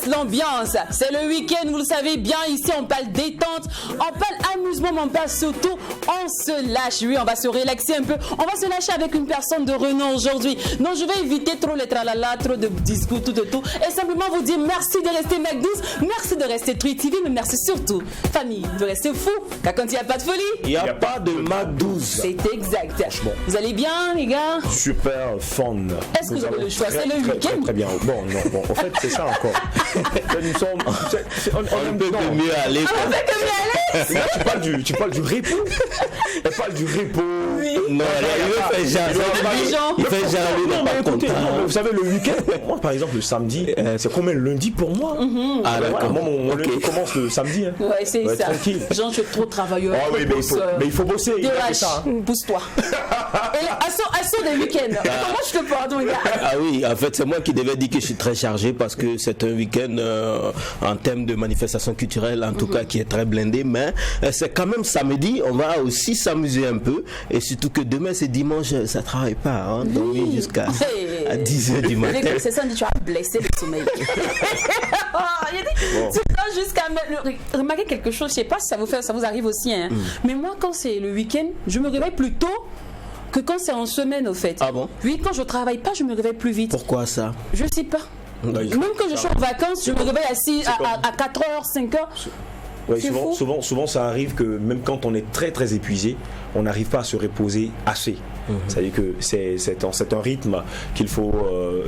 L'ambiance, c'est le week-end, vous le savez bien, ici on parle détente, on parle amusement, mais on parle surtout, on se lâche, oui, on va se relaxer un peu, on va se lâcher avec une personne de renom aujourd'hui. Non, je vais éviter trop les tralala, trop de discours, tout, et simplement vous dire merci de rester Mac 12, merci de rester Tree TV, mais merci surtout, famille, de rester fou, car quand il n'y a pas de folie, il n'y a pas de Mac 12. C'est exact. Vous allez bien, les gars? Super fun. Est-ce que vous avez le choix? C'est le week-end? Très bien. Bon, en fait, c'est ça encore. On peut que mieux aller. Là, tu parles du repos. Elle parle du repos. Oui. Non, il fait genre. Il fait genre, lui n'est pas content. Vous savez, le week-end, moi par exemple, le samedi, c'est comme un lundi pour moi. Ah, d'accord. Moi, mon lundi commence le samedi. Ouais, c'est ça. Tranquille. Jean, je suis trop travailleur. Ah oui, mais il faut bosser. Pousse-toi. Et assaut des week-ends. Comment je te pardonne, gars? Ah oui, en fait, c'est moi qui devais dire que je suis très chargé parce que c'est un week-end en termes de manifestation culturelle, en tout cas, qui est très blindé. Mais c'est quand même samedi, on va aussi s'amuser un peu. Et surtout que demain, c'est dimanche, ça ne travaille pas. Hein, dormir jusqu'à 10h du matin. C'est ça, tu as blessé le sommeil. Tu dors jusqu'à... Remarquez quelque chose, je ne sais pas si ça vous arrive aussi. Hein. Mais moi, quand c'est le week-end, je me réveille plus tôt que quand c'est en semaine, au fait. Ah bon? Oui, quand je ne travaille pas, je me réveille plus vite. Pourquoi ça? Je ne sais pas. Même quand je suis en vacances, je me réveille à 4h, 5h. Ouais, souvent, ça arrive que même quand on est très très épuisé, on n'arrive pas à se reposer assez. C'est-à-dire que c'est un rythme qu'il faut.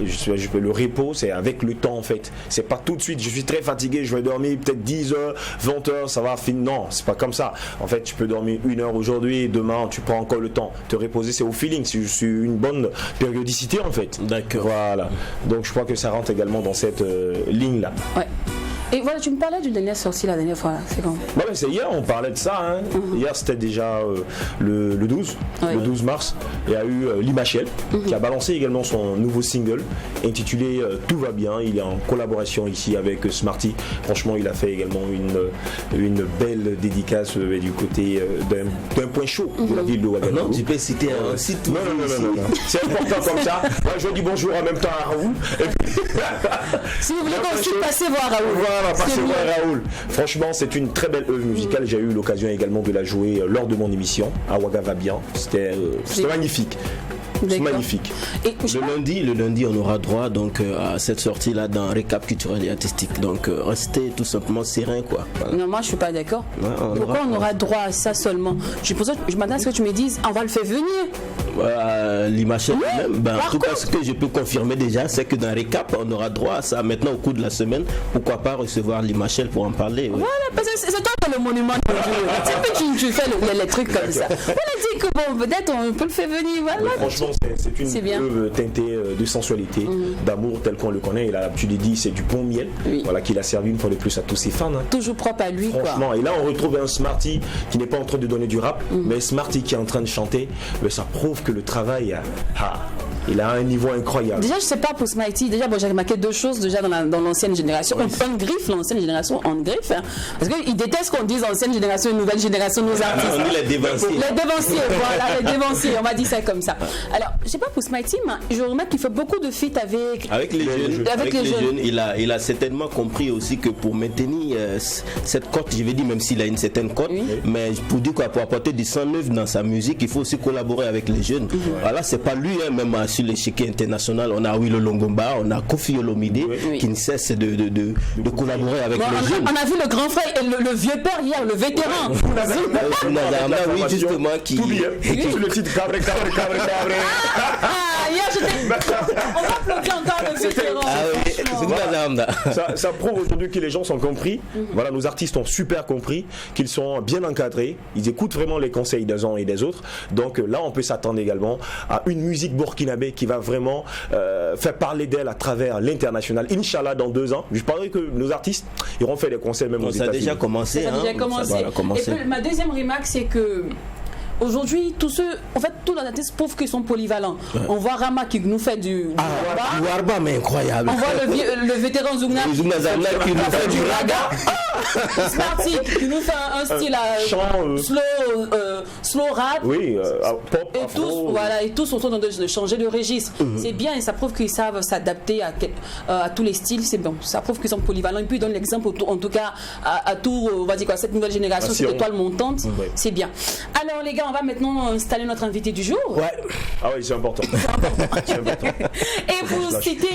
Le repos, c'est avec le temps en fait. C'est pas tout de suite. Je suis très fatigué, je vais dormir peut-être 10h, 20h, ça va finir. Non, c'est pas comme ça. En fait, tu peux dormir 1 heure aujourd'hui, et demain tu prends encore le temps. Te reposer, c'est au feeling. C'est une bonne périodicité en fait. D'accord. Voilà. Donc je crois que ça rentre également dans cette ligne là. Ouais. Et voilà, tu me parlais d'une dernière sortie la dernière fois, c'est quand? Bah ouais, c'est hier, on parlait de ça. Hein. Hier, c'était déjà le 12, le 12 mars. Il y a eu Limachel qui a balancé également son nouveau single intitulé Tout va bien. Il est en collaboration ici avec Smarty. Franchement, il a fait également une belle dédicace du côté d'un point chaud de la ville de Ouagadougou. Non, tu peux citer un site. Non. C'est important comme ça. Moi, je dis bonjour en même temps à Raoul. Si vous voulez aussi passer voir Raoul. Voilà, passez voir Raoul. Franchement, c'est une très belle œuvre musicale. J'ai eu l'occasion également de la jouer lors de mon émission à Ouaga va bien. C'était magnifique. C'est magnifique. Et le lundi, on aura droit donc à cette sortie-là dans Récap culturel et artistique. Donc restez tout simplement serein, quoi. Voilà. Non, moi je suis pas d'accord. Ouais, pourquoi on aura droit à ça seulement? Je m'attends à ce que tu me dises, on va le faire venir. L'image même. En tout cas, ce que je peux confirmer déjà, c'est que dans Récap, on aura droit à ça maintenant au cours de la semaine. Pourquoi pas recevoir l'Imachel pour en parler? Voilà, parce que c'est toi le monument. Tu fais les trucs comme ça. On a dit que bon, peut-être on peut le faire venir. Voilà. Franchement, c'est une œuvre teintée de sensualité, d'amour tel qu'on le connaît. Il a l'habitude de dire c'est du bon miel. Oui. Voilà, qu'il a servi une fois de plus à tous ses fans. Hein. Toujours propre à lui. Franchement, et là on retrouve un Smarty qui n'est pas en train de donner du rap, mais Smarty qui est en train de chanter. Mais ça prouve que le travail il a un niveau incroyable. Déjà, je sais pas pour Smarty, déjà j'ai remarqué deux choses déjà dans l'ancienne génération. Oui. On griffe l'ancienne génération, on griffe. Hein, parce qu'ils détestent qu'on dise ancienne génération, nouvelle génération, nos artistes. On dit les dévanciers. Les dévanciers, voilà, les dévanciers, on va dire ça comme ça. Alors, je sais pas pour Smarty, mais je remarque qu'il fait beaucoup de feats avec les jeunes. Avec les jeunes. Il a certainement compris aussi que pour maintenir cette cote, je vais dire même s'il a une certaine cote, mais pour dire quoi, pour apporter du sang neuf dans sa musique, il faut aussi collaborer avec les jeunes. Voilà, c'est pas lui, hein, même sur l'échiquier international, on a Willow Longomba, on a Kofi Olomide qui ne cesse de collaborer avec les jeunes. On a vu le grand frère et le vieux père hier, le vétéran. Oui, justement, qui. Tout bien. Le titre Cabre. On va applaudir encore le vétéran. Ça prouve aujourd'hui que les gens sont compris. Voilà, nos artistes ont super compris qu'ils sont bien encadrés. Ils écoutent vraiment les conseils des uns et des autres. Donc là, on peut s'attendre également à une musique burkinabé qui va vraiment faire parler d'elle à travers l'international. Inch'Allah, dans 2 ans, je parlerai que nos artistes iront faire des concerts même aux États-Unis. Ça a déjà commencé. Ça a déjà commencé. Et puis, ma deuxième remarque, c'est que aujourd'hui, tous nos artistes prouvent qu'ils sont polyvalents. Ouais. On voit Rama qui nous fait du warba, mais incroyable. On voit le vétéran Zougna qui nous fait du raga. Smarty qui nous fait un style slow rap. Oui, pop. Et tous sont en train de changer de registre. C'est bien et ça prouve qu'ils savent s'adapter à tous les styles. C'est bon. Ça prouve qu'ils sont polyvalents. Et puis ils donnent l'exemple, en tout cas, à tout, on va dire quoi, cette nouvelle génération, cette étoile montante. C'est bien. Alors les gars, on va maintenant installer notre invité du jour. Ouais. Ah oui, c'est important. Et pour citer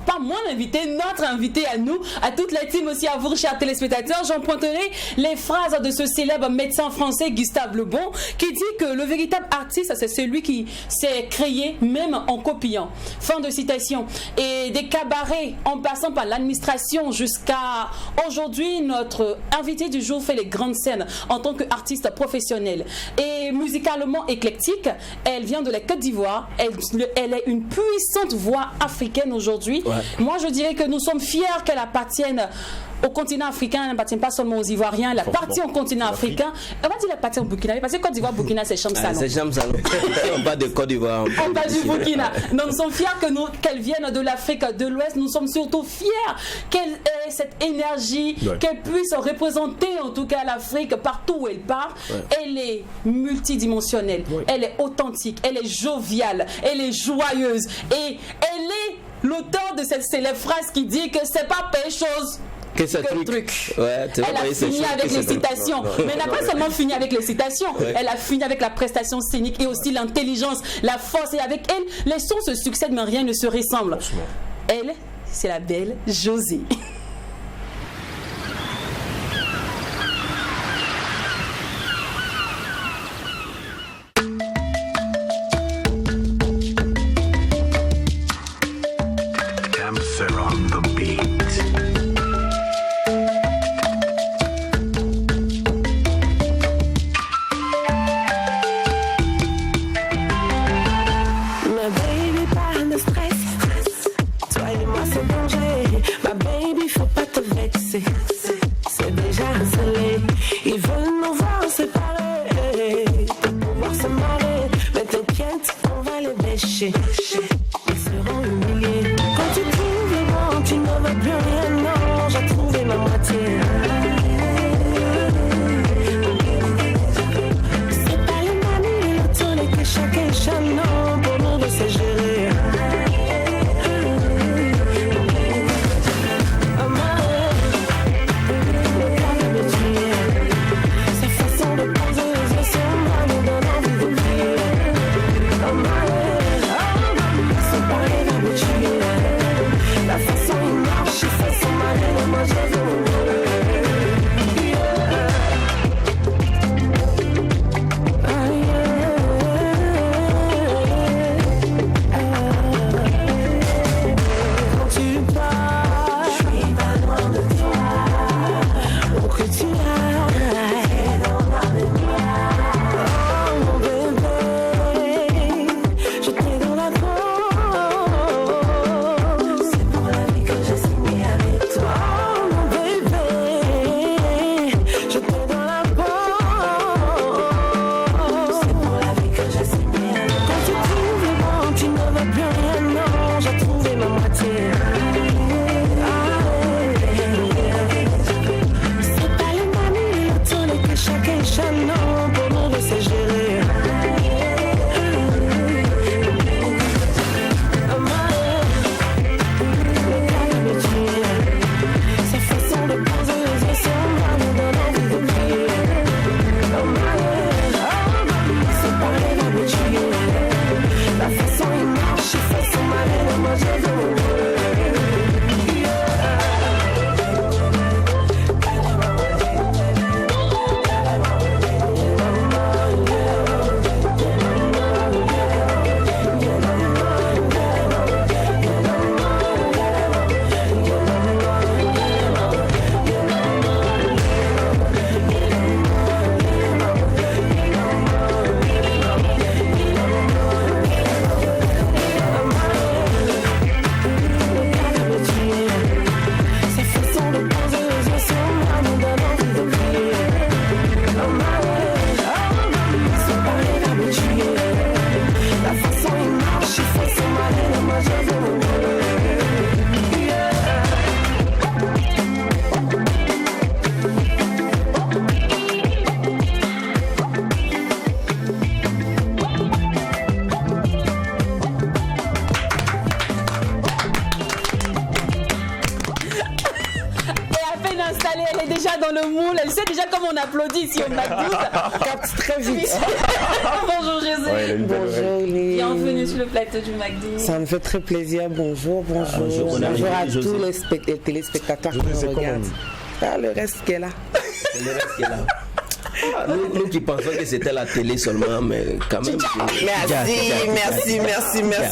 pas mon invité, notre invité à nous, à toute la team aussi, à vous, chers téléspectateurs, j'emprunterai les phrases de ce célèbre médecin français Gustave Le Bon, qui dit que le véritable artiste, c'est celui qui s'est créé même en copiant. Fin de citation. Et des cabarets, en passant par l'administration jusqu'à aujourd'hui, notre invité du jour fait les grandes scènes en tant qu'artiste professionnel. Et musicalement éclectique, elle vient de la Côte d'Ivoire. Elle est une puissante voix africaine aujourd'hui. Ouais. Moi, je dirais que nous sommes fiers qu'elle appartienne au continent africain. Elle n'appartient pas seulement aux Ivoiriens. Elle appartient au continent africain. On va dire qu'elle appartient au Burkina. Parce que Côte d'Ivoire, Burkina, c'est Chamsalon. C'est Chamsalon. On parle de Côte d'Ivoire. On parle du Burkina. Donc, nous sommes fiers qu'elle vienne de l'Afrique de l'Ouest. Nous sommes surtout fiers qu'elle ait cette énergie, qu'elle puisse représenter en tout cas l'Afrique partout où elle part. Ouais. Elle est multidimensionnelle. Ouais. Elle est authentique. Elle est joviale. Elle est joyeuse. Et elle est l'auteur de cette célèbre phrase qui dit que c'est pas pire chose que truc. Ouais, elle a fini avec les citations. Mais elle n'a pas seulement fini avec les citations. Ouais. Elle a fini avec la prestation scénique et aussi l'intelligence, la force. Et avec elle, les sons se succèdent, mais rien ne se ressemble. Elle, c'est la belle Josée. C'est déjà installé. Ils veulent nous voir séparés pour pouvoir se marrer. Mais t'inquiète, on va les bêcher. Ils seront humiliés. Quand tu trouves le bon, tu ne veux plus rien. Non, j'ai trouvé ma moitié. C'est pas les mamies et le tourner que chacun chanon pour nous de se gérer. Oh, dans le moule. Elle sait déjà comment on applaudit ici au McDo. Capte très vite. Bonjour José. Ouais, Bonjour les... Bienvenue sur le plateau du McDo. Ça me fait très plaisir. Bonjour. Bonjour À José. tous les téléspectateurs qui José, nous regardent. Le reste qui est là. Le reste qui est là. Nous qui pensons que c'était la télé seulement, mais quand même. Merci.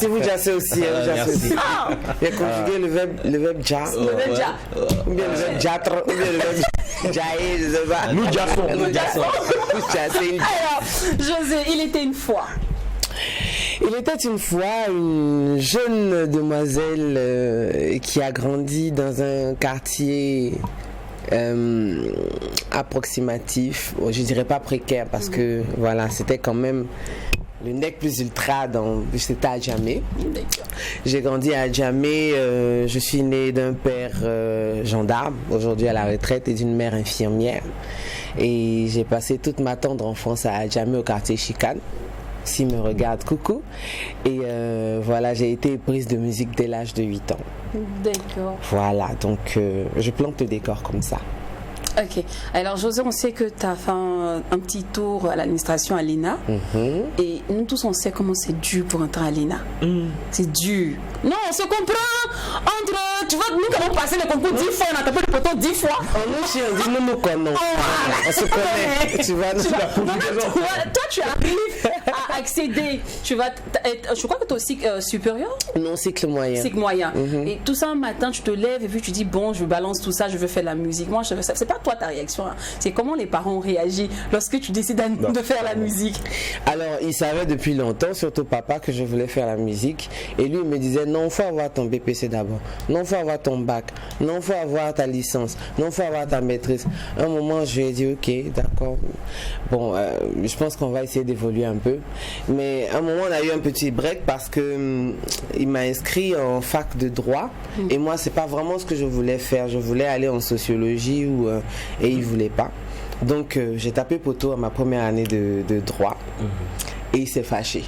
Vous jassez aussi. Merci. J'ai conjugué le verbe ja. Ou bien le verbe jatre. Ou bien le verbe jaé. Je sais pas. Nous jassons. Alors, José, il était une fois. Il était une fois une jeune demoiselle qui a grandi dans un quartier approximatif, je dirais pas précaire parce que voilà, c'était quand même le nec plus ultra c'était à Djamé. J'ai grandi à Djamé, je suis né d'un père gendarme, aujourd'hui à la retraite, et d'une mère infirmière. Et j'ai passé toute ma tendre enfance à Djamé au quartier Chicane. S'il me regarde, coucou. Et voilà, j'ai été prise de musique dès l'âge de 8 ans. D'accord. Voilà, donc je plante le décor comme ça. Ok. Alors, José, on sait que tu as fait un petit tour à l'administration à l'ENA. Et nous tous, on sait comment c'est dur pour entrer à l'ENA. C'est dur. Non, on se comprend. Tu vois, nous, quand on passait le concours 10 fois, on a tapé le poteau 10 fois. On dit nous connaissons. On se connaît. Tu vois, toi, tu arrives à accéder. Tu vas je crois que tu es aussi supérieur. Non, cycle moyen. Cycle moyen. Et tout ça, un matin, tu te lèves et puis tu dis, bon, je balance tout ça, je veux faire de la musique. Moi, je veux ça. C'est pas toi ta réaction. Hein. C'est comment les parents ont réagi lorsque tu décides de faire la musique. Alors, ils savaient depuis longtemps, surtout papa, que je voulais faire la musique. Et lui, il me disait, non, il faut avoir ton BPC d'abord. Non, il faut avoir ton bac. Non, il faut avoir ta licence. Non, il faut avoir ta maîtrise. À un moment, je lui ai dit, ok, d'accord. Bon, je pense qu'on va essayer d'évoluer un peu. Mais à un moment, on a eu un petit break parce que il m'a inscrit en fac de droit. Et moi, c'est pas vraiment ce que je voulais faire. Je voulais aller en sociologie et il voulait pas. Donc, j'ai tapé poteau à ma première année de droit. Et il s'est fâché.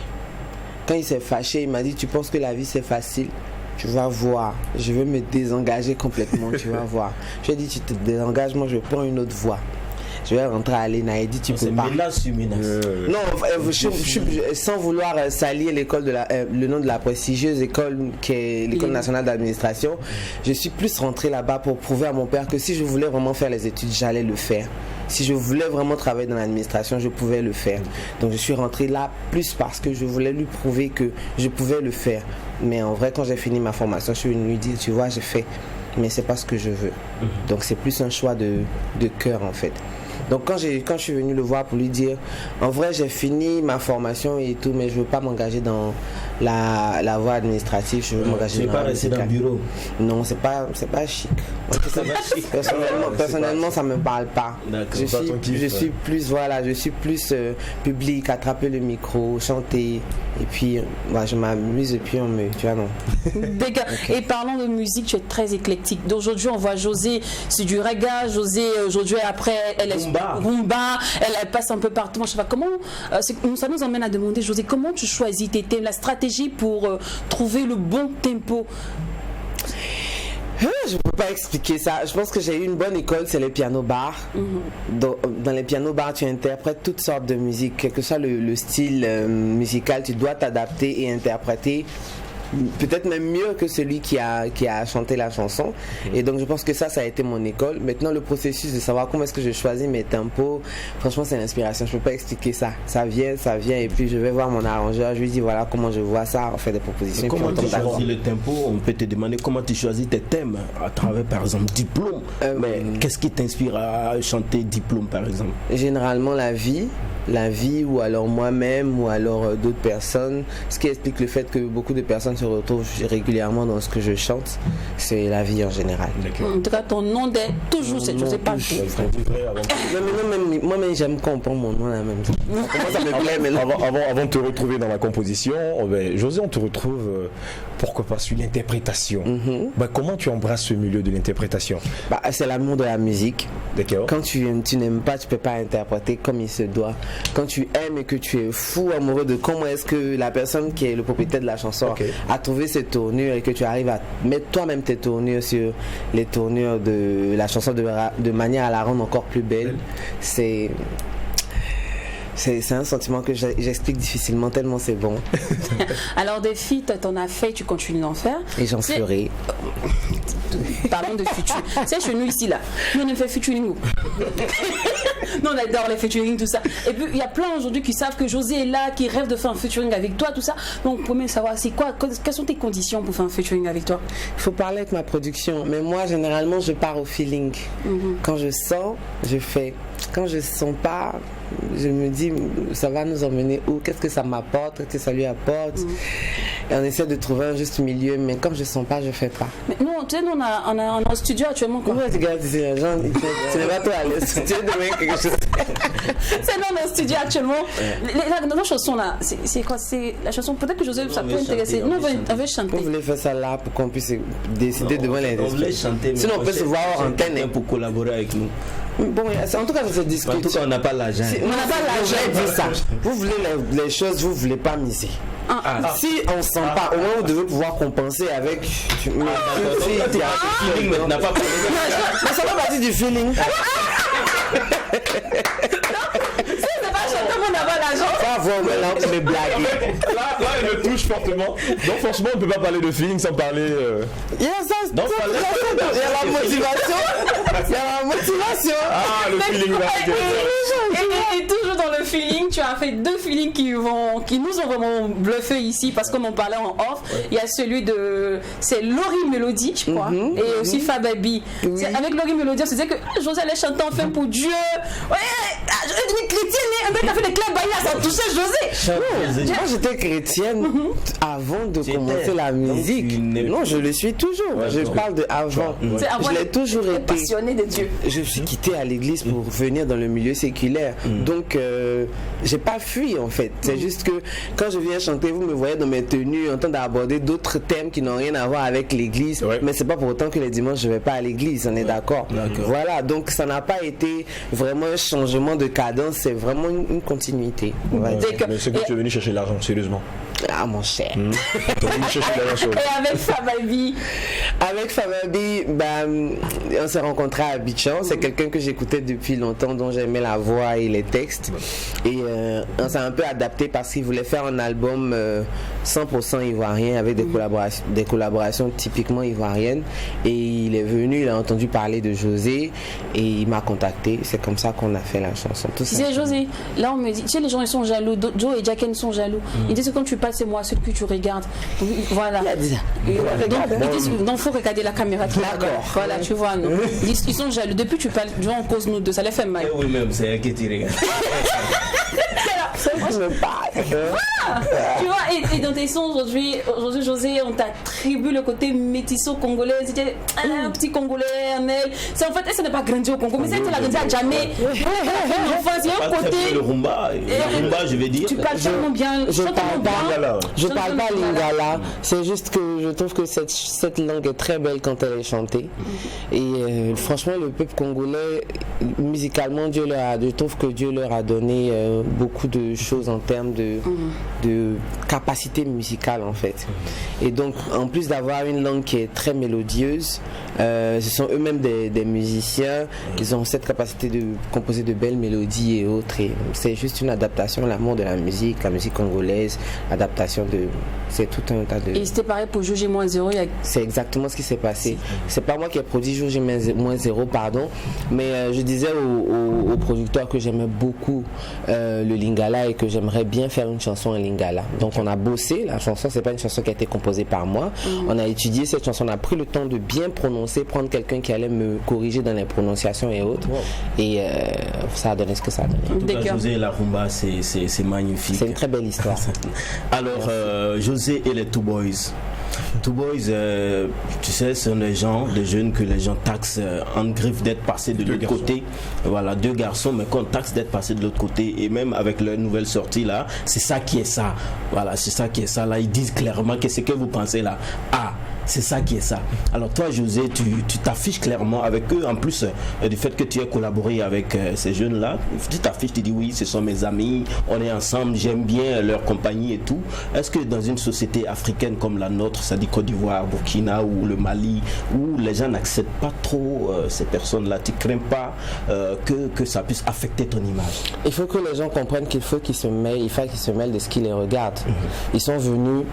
Quand il s'est fâché, il m'a dit, tu penses que la vie c'est facile? Tu vas voir, je vais me désengager complètement, tu vas voir. Je lui ai dit, tu te désengages, moi je prends une autre voie. Je vais rentrer à l'ENA. Il dit, tu peux pas. Non, sans vouloir salir le nom de la prestigieuse école qui est l'École nationale d'administration, je suis plus rentré là-bas pour prouver à mon père que si je voulais vraiment faire les études, j'allais le faire. Si je voulais vraiment travailler dans l'administration, je pouvais le faire. Donc je suis rentré là plus parce que je voulais lui prouver que je pouvais le faire. Mais en vrai, quand j'ai fini ma formation, je suis venu lui dire, tu vois, j'ai fait, mais c'est pas ce que je veux. Donc c'est plus un choix de cœur en fait. Donc quand je suis venu le voir pour lui dire, en vrai j'ai fini ma formation et tout, mais je veux pas m'engager dans la voie administrative, je veux m'engager dans pas rester dans le bureau. Non, c'est pas chic. Personnellement, ça me parle pas. Je suis plus public, attraper le micro, chanter et puis je m'amuse et puis tu vois non. D'accord. Okay. Et parlons de musique, tu es très éclectique. D'aujourd'hui, on voit José sur du reggae, José aujourd'hui après elle est rumba, elle passe un peu partout. Moi, je sais pas comment ça nous emmène à demander, José, comment tu choisis tes thèmes, la stratégie pour trouver le bon tempo. Je ne peux pas expliquer ça. Je pense que j'ai eu une bonne école, c'est les pianos-bars. Dans les pianos-bars, tu interprètes toutes sortes de musique. Quel que soit le style musical, tu dois t'adapter et interpréter peut-être même mieux que celui qui a chanté la chanson. Et donc je pense que ça a été mon école. Maintenant le processus de savoir comment est-ce que je choisis mes tempos, franchement c'est l'inspiration, je peux pas expliquer ça. Ça vient et puis je vais voir mon arrangeur, je lui dis voilà comment je vois ça, on fait des propositions. Comment tu choisis le tempo? On peut te demander comment tu choisis tes thèmes à travers par exemple Diplôme. Mais qu'est-ce qui t'inspire à chanter Diplôme par exemple? Généralement la vie ou alors moi-même ou alors d'autres personnes, ce qui explique le fait que beaucoup de personnes se retrouvent régulièrement dans ce que je chante, c'est la vie en général. En tout cas, ton nom d'est toujours, je sais pas. Moi-même, j'aime qu'on prend mon nom la même. Avant de te retrouver dans la composition, José, on te retrouve pourquoi pas sur l'interprétation. Comment tu embrasses ce milieu de l'interprétation? C'est l'amour de la musique. D'accord. Quand tu n'aimes pas, tu peux pas interpréter comme il se doit. Quand tu aimes et que tu es fou amoureux de comment est-ce que la personne qui est le propriétaire de la chanson a trouvé ses tournures et que tu arrives à mettre toi-même tes tournures sur les tournures de la chanson de manière à la rendre encore plus belle, c'est un sentiment que j'explique difficilement tellement c'est bon. Alors des feats, t'en as fait, tu continues d'en faire. Et j'en ferai. Parlons de featuring. C'est chez nous ici là. Nous on fait featuring. Nous on adore les featuring, tout ça. Et puis il y a plein aujourd'hui qui savent que José est là, qui rêve de faire un featuring avec toi, tout ça. Donc pour même savoir c'est quoi, quelles sont tes conditions pour faire un featuring avec toi? Il faut parler avec ma production. Mais moi généralement je pars au feeling. Quand je sens, je fais. Quand je sens pas, je me dis ça va nous emmener où, qu'est-ce que ça m'apporte, qu'est-ce que ça lui apporte, et on essaie de trouver un juste milieu, mais quand je sens pas, je fais pas. Mais nous, tu sais, on a un studio actuellement quoi. Tu regardes ici les gens, tu n'es pas toi aller, tu veux demander quelque chose. C'est nous, on a un studio actuellement. Nos chansons là, c'est quoi? C'est la chanson, peut-être que José ça peut intéresser. Nous on veut chanter. Vous voulez faire ça là pour qu'on puisse décider devant les on voulait chanter, sinon on peut se voir en antenne pour collaborer avec nous. Bon, en tout cas, ça se discute. En tout cas, on n'a pas l'argent. On n'a pas l'argent, dit ça. Vous voulez les choses, vous ne voulez pas miser. Si on ne sent pas, au moins vous devez pouvoir compenser avec. Feeling, mais tu n'as pas parlé. Mais ça va partir du feeling. On n'a pas l'argent. Pas voir maintenant me blaguer. Là, il me touche fortement. Donc, franchement, on ne peut pas parler de feeling sans parler. Il y a la motivation. Il y a la motivation. Ah, le feeling là. Et toujours dans le feeling, tu as fait deux feelings qui nous ont vraiment bluffé ici parce qu'on en parlait en off. Il y a celui de. C'est Laurie Mélodie, je crois. Et aussi Fababi. Avec Laurie Mélodie, on se disait que José allait chanter enfin pour Dieu. Ouais, une chrétienne, un mec qui a fait des clubs baillards, ça touchait José. Moi j'étais chrétienne avant de commencer la musique. Non, je le suis toujours. Je parle de avant. Je l'ai toujours été. Passionné de Dieu. Je suis quitté à l'église pour venir dans le milieu séculaire. Donc j'ai pas fui en fait. C'est juste que quand je viens chanter, vous me voyez dans mes tenues en train d'aborder d'autres thèmes qui n'ont rien à voir avec l'église. Mais c'est pas pour autant que les dimanches je vais pas à l'église. On est d'accord. Voilà. Donc ça n'a pas été vraiment un changement de cadence. C'est vraiment une continuité. Mais c'est que tu es venu chercher l'argent, sérieusement. Ah mon cher. Et avec Fababi? Avec Fababi, on s'est rencontrés à Abidjan. C'est quelqu'un que j'écoutais depuis longtemps, dont j'aimais la voix et les textes. Et on s'est un peu adapté parce qu'il voulait faire un album 100% ivoirien avec des collaborations typiquement ivoiriennes. Et il est venu, il a entendu parler de José et il m'a contacté. C'est comme ça qu'on a fait la chanson. C'est José. Là on me dit, tu sais les gens ils sont jaloux. Joe et Jacken sont jaloux. Ils disent que quand tu parles c'est moi, celui que tu regardes. Voilà. Il a dit ça. Donc il faut regarder la caméra. D'accord. Voilà, tu vois. Non. Ils sont jaloux. Depuis que tu parles, tu vois, on cause nous deux, ça les fait mal. Oui, même, c'est elle qui tu regardes. Je me parle. Tu vois, et dans tes sons aujourd'hui, José, on t'attribue le côté métissot congolais. C'était un petit Congolais, en elle. C'est en fait, elle n'est pas grandi au Congo, mais elle a grandi à Djamé. Enfin, il y a un côté. Le rumba, je vais dire. Tu parles tellement bien. Je parle pas lingala. C'est juste que je trouve que cette langue est très belle quand elle est chantée. Et franchement, le peuple congolais, musicalement, je trouve que Dieu leur a donné beaucoup de choses en termes de capacité musicale en fait. Et donc en plus d'avoir une langue qui est très mélodieuse, ce sont eux-mêmes des musiciens, ils ont cette capacité de composer de belles mélodies et autres, et c'est juste une adaptation à l'amour de la musique congolaise, adaptation de... c'est tout un tas de... Et c'était pareil pour Joujé -0 C'est exactement ce qui s'est passé. C'est pas moi qui ai produit Joujé -0, pardon, mais je disais au producteur que j'aimais beaucoup le lingala et que j'aimerais bien faire une chanson en lingala. Donc on a bossé, la chanson c'est pas une chanson qui a été composée par moi, on a étudié cette chanson, on a pris le temps de bien prononcer, prendre quelqu'un qui allait me corriger dans les prononciations et autres, et ça a donné ce que ça a donné. En tout cas, José et la rumba, c'est magnifique. C'est une très belle histoire. Alors José et les Two Boys, Two Boys, tu sais, ce sont des jeunes que les gens taxent en griffe d'être passés de l'autre côté. Voilà, 2 garçons, mais qu'on taxe d'être passés de l'autre côté. Et même avec leur nouvelle sortie là, c'est ça qui est ça. Voilà, c'est ça qui est ça. Là, ils disent clairement que ce que vous pensez là. Ah, c'est ça qui est ça. Alors toi, José, tu t'affiches clairement avec eux, en plus du fait que tu as collaboré avec ces jeunes-là. Tu t'affiches, tu dis oui, ce sont mes amis, on est ensemble, j'aime bien leur compagnie et tout. Est-ce que dans une société africaine comme la nôtre, c'est-à-dire Côte d'Ivoire, Burkina ou le Mali, où les gens n'acceptent pas trop ces personnes-là, tu ne crains pas que ça puisse affecter ton image? Il faut que les gens comprennent qu'il faut qu'ils se mêlent de ce qui les regarde. Ils sont venus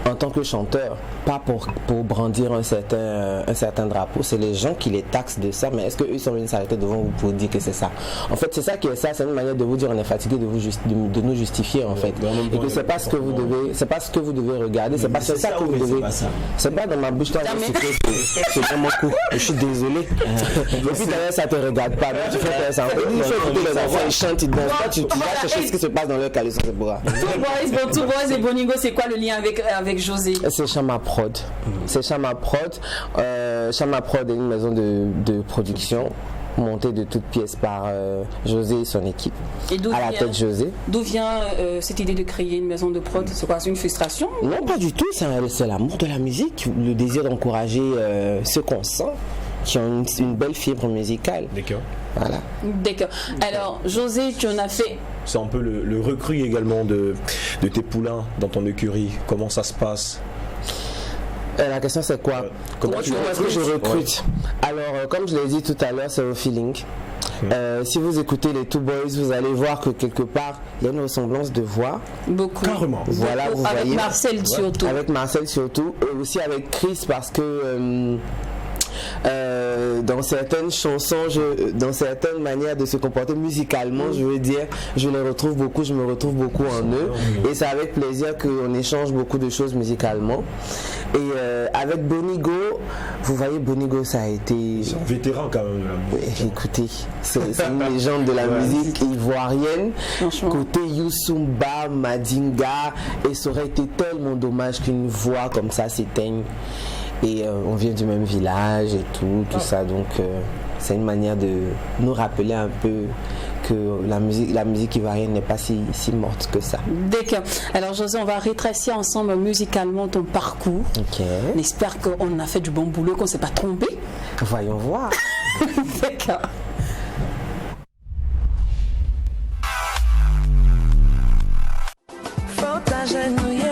en tant que chanteurs, pas pour brandir un certain drapeau. C'est les gens qui les taxent de ça, mais est-ce qu'eux sont venus s'arrêter devant vous pour dire que c'est ça? En fait, c'est ça qui est ça, c'est une manière de vous dire on est fatigué de nous justifier en fait. Et que c'est pas ce que vous devez regarder, c'est pas ça que vous devez. C'est pas dans ma bouche, toi, c'est dans mon cou. Je suis désolé. Et puis d'ailleurs, ça te regarde pas. Tu fais ça. Il faut écouter les enfants, ils chantent, ils dansent pas, tu vas chercher ce qui se passe dans leur caleçon, c'est pour Two Boys et Bonigo, c'est quoi le lien avec José? C'est Chama Prod. C'est Chama Prod. Chama Prod est une maison de production montée de toutes pièces par José et son équipe. Et à la tête José. D'où vient cette idée de créer une maison de prod? C'est quoi? C'est une frustration? Non, pas du tout. C'est l'amour de la musique, le désir d'encourager ceux qu'on sent, qui ont une belle fibre musicale. D'accord. Voilà. D'accord. Alors, José, tu en as fait. C'est un peu le recrue également de tes poulains dans ton écurie. Comment ça se passe? La question c'est quoi? Comment est-ce que je recrute? Alors, comme je l'ai dit tout à l'heure, c'est au feeling. Si vous écoutez les Two Boys, vous allez voir que quelque part, il y a une ressemblance de voix. Beaucoup. Carrément. Voilà, vous avec voyez. Marcel surtout. Avec Marcel surtout. Et aussi avec Chris parce que... dans certaines chansons, dans certaines manières de se comporter musicalement, je veux dire, je me retrouve beaucoup en eux, et c'est avec plaisir qu'on échange beaucoup de choses musicalement. Et avec Bonigo, vous voyez, Bonigo, ça a été... C'est un vétéran quand même. Écoutez, c'est une légende de la musique ivoirienne. Côté Youssumba, Madinga, et ça aurait été tellement dommage qu'une voix comme ça s'éteigne. Et on vient du même village et tout ça, donc c'est une manière de nous rappeler un peu que la musique ivoirienne n'est pas si morte que ça. D'accord. Alors José, on va retracer ensemble musicalement ton parcours. Ok. On espère qu'on a fait du bon boulot, qu'on ne s'est pas trompé. Voyons voir. D'accord. Faut t'agenouiller.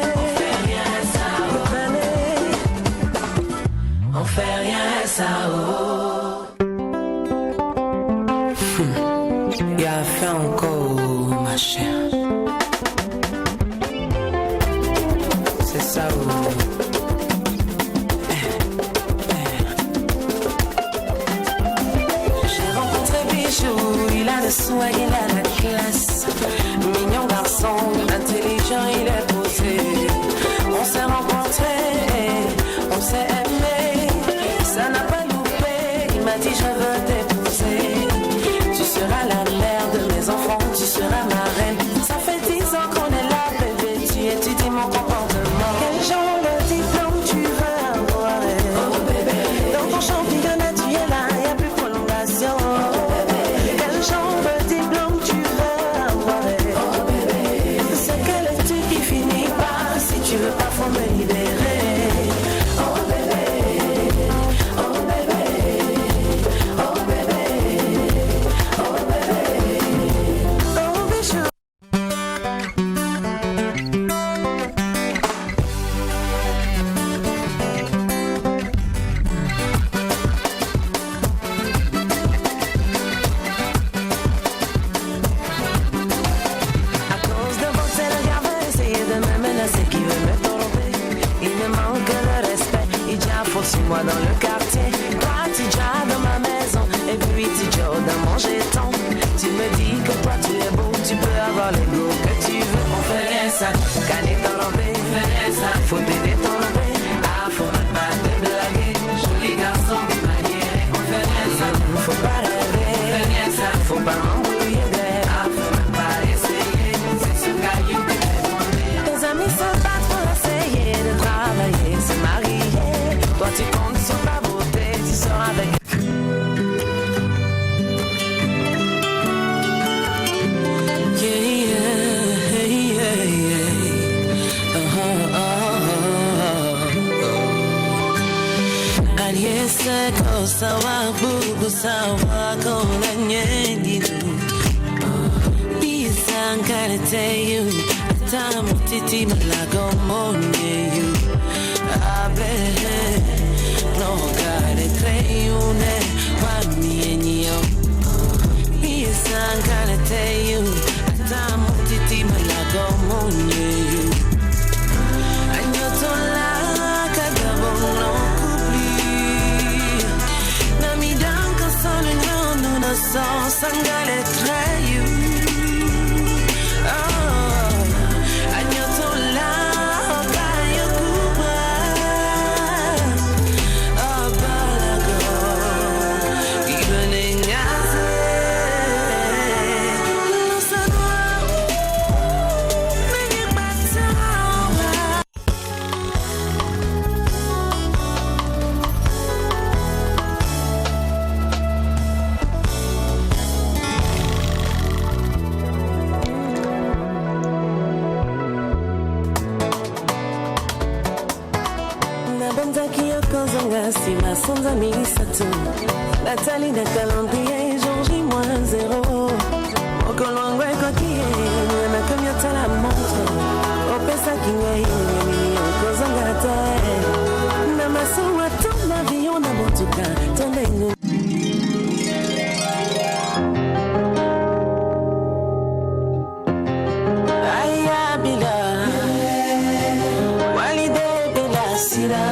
On fait rien, ça, Il a fait encore, ma chère. C'est ça, J'ai rencontré Bijou, il a le swag, il a la classe. Mignon garçon, intelligent, il est posé. On s'est rencontrés, on s'est aimé. Ça n'a pas loupé, il m'a dit je veux t'épouser. Tu seras la mère de mes enfants, tu seras ma reine. Ça fait 10 ans qu'on est là, bébé, tu étudies mon comportement. Quel genre de diplôme tu veux avoir? Oh bébé, dans ton championnat tu es là, y'a plus de prolongation. Oh bébé, quel genre de diplôme tu veux Quand tu comptes sur ta beauté, tu seras avec. Alieseko sawa bubu sawa kona nyengidu Bisa nkarete yu Tamu titi malago monye yu Abe No kare kreyune Wami enyo Bisa nkarete yu Tamu titi malago monye yu Anyotola kagabong sans sangale trayu anyotola okayo kuba abalago ibenengaze no sanwa menyemata si ma sans amis Satou Nathalie de calendrier jour J-0 Okolongwe kokie Na kamyota la montre Opesa kingai Mimi okozongata Na masowa ton avion na motuka Tondengu Aya bila Walide bila sira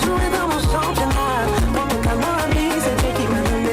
Jouer dans mon championnat, dans mon camarade, c'est toi qui m'as donné.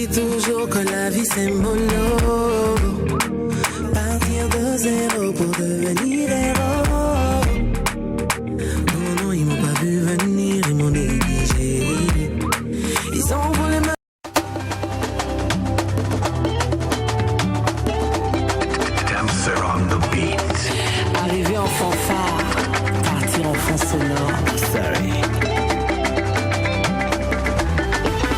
dis toujours que la vie c'est mollo. Partir de zéro pour devenir héros. Non, ils m'ont pas vu venir, ils m'ont négligé. Ils ont voulu me... Arriver en fanfare, partir en fond sonore. Sorry.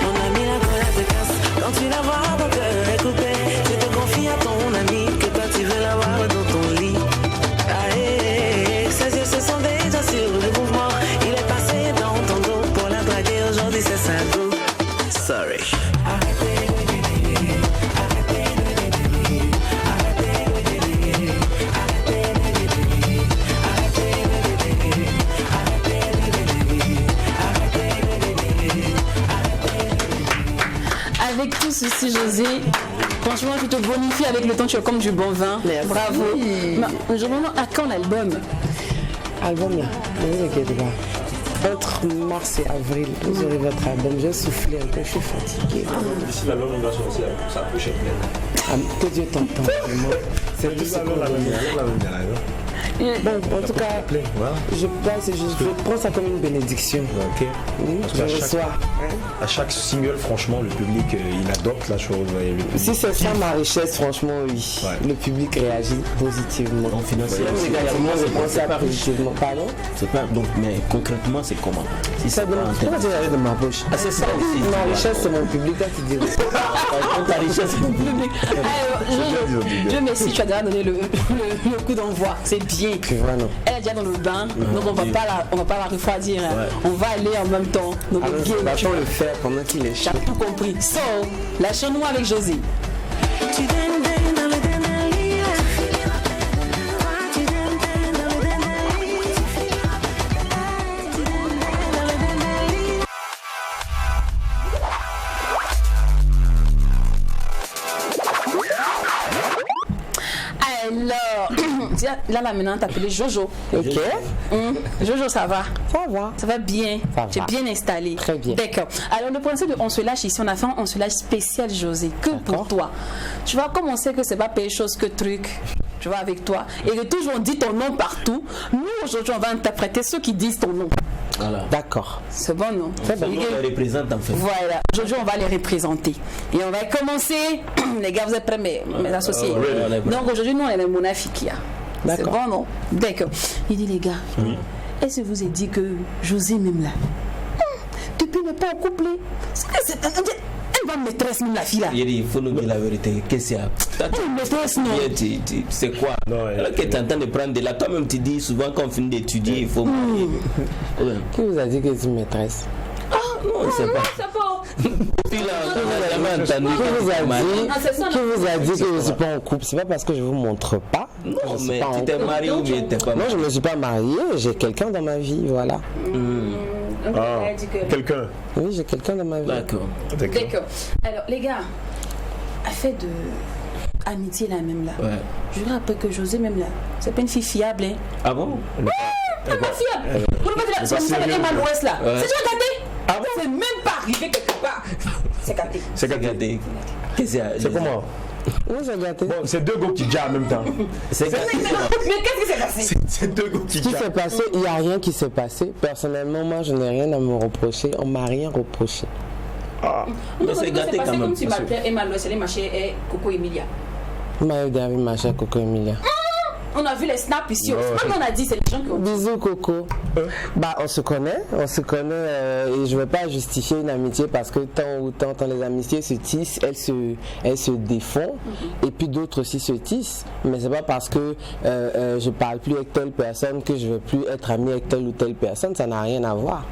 Mon ami, la colère te casse. Quand tu la vois, ton cœur est coupé. Tu te confies à ton ami que toi tu veux l'avoir dans ton lit. Aïe, ses yeux se sont déjà sur le mouvement. Il est passé dans ton dos pour la draguer. Aujourd'hui c'est sa go. Sorry. Avec tout ceci, José, franchement, tu te bonifies avec le temps, tu es comme du bon vin. Merci. Bravo. Mais je me demande à quand l'album? Album là, ne vous inquiétez pas. Entre mars et avril, vous aurez votre album. J'ai soufflé un peu, je suis fatiguée. D'ici l'album, on va sortir sa prochaine plaine. Que Dieu t'entende, vraiment. C'est tout ce qu'on veut. Bon, en tout cas, je prends ça comme une bénédiction. Ok. Je reçois. À chaque single, franchement, le public, il adopte la chose. Si c'est ça ma richesse, franchement, oui. Ouais. Le public réagit positivement. Donc financièrement, Moi, je prends ça positivement. Pardon? c'est pas donc, mais concrètement, c'est comment? Si Ça c'est donne. pas en Pourquoi termes- tu arrives de ma poche? Ah, c'est ça aussi. Ma richesse, c'est mon public. Là, tu dis. Ta richesse, c'est mon public. Dieu merci, tu as déjà donné le coup d'envoi. C'est bien. Tu vois, non? Elle est déjà dans le bain, donc on va pas la refroidir. Hein. Ouais. On va aller en même temps dans le Alors, game. on va pas le faire pendant qu'il est chaud. J'ai tout compris. So, lâchons-nous avec José. Tu donnes dans le délire. Tu donnes dans le délire. Alors, tiens, là maintenant, t'appelles Jojo. Ok? Jojo, ça va? Ça va. Ça va bien. Ça Tu es va. bien installé. Très bien. D'accord. Alors, le principe de On se lâche ici, on a fait un On se lâche spécial, José, que pour D'accord. toi. Tu vois, comme on sait que c'est pas payer chose que truc, tu vois, avec toi, et que toujours on dit ton nom partout, nous aujourd'hui, on va interpréter ceux qui disent ton nom. Voilà. D'accord. C'est bon, non? C'est nous qui les représente en fait. Voilà, aujourd'hui on va les représenter. Et on va commencer. Les gars, vous êtes prêts, mes associés? on est prêts. Donc aujourd'hui, nous on est les Monafikia. C'est D'accord. bon, non? D'accord. Il dit, les gars, est-ce que vous avez dit que José, même là, depuis ne pas en couple, elle va maîtresse, même la fille là. Il dit, il faut nous dire la vérité. Qu'est-ce qu'il y a? Toi, tu- Elle maîtresse, non? c'est quoi? Non, ouais. Alors que tu es en train de prendre de là, toi-même tu dis souvent quand on finit d'étudier, il faut marier. Ouais. Qui vous a dit que tu es maîtresse? Non, c'est pas. Puis là, on n'a jamais entendu Qui vous a qu'on marié. dit, Ah, c'est ça, qui non? vous a dit que je ne suis pas en couple? C'est pas parce que je vous montre pas. que Non, je suis mais pas en tu t'es couple. marié ou bien t'es pas Non, marié? je ne me suis pas mariée, j'ai quelqu'un dans ma vie, voilà. Ah, quelqu'un. Oui, j'ai quelqu'un dans ma vie. D'accord. D'accord. Alors, les gars, affaire de amitié là même là. Ouais. Je vous rappelle que José, même là, c'est pas une fille fiable, hein? Ah bon? Elle est pas fiable. Vous ne pouvez pas dire ça avec Emma l'Ouest là. Ouais. C'est déjà gâté. Ah bon? C'est même pas arrivé quelque part. C'est gâté. C'est gâté. Regardez. Qu'est-ce qu'il y a? C'est comment? Oui, j'ai gâté. Bon, c'est deux gars qui jam en même temps. C'est gâté. Mais qu'est-ce qui s'est passé? C'est deux gars qui Ce qui jam. s'est passé, il n'y a rien qui s'est passé. Personnellement, moi, je n'ai rien à me reprocher. On m'a rien reproché. Mais c'est gâté quand même. comme si Emma l'Ouest, elle est marchée et Coco Emilia. Maëlle David, ma chère Coco Emilia. On a vu les snaps ici. C'est pas qu'on a dit, c'est les gens qui ont dit. Bisous Coco. Bah on se connaît et je ne vais pas justifier une amitié parce que tant ou tant les amitiés se tissent, elles se défont et puis d'autres aussi se tissent. Mais c'est pas parce que je parle plus avec telle personne que je ne vais plus être ami avec telle ou telle personne, ça n'a rien à voir.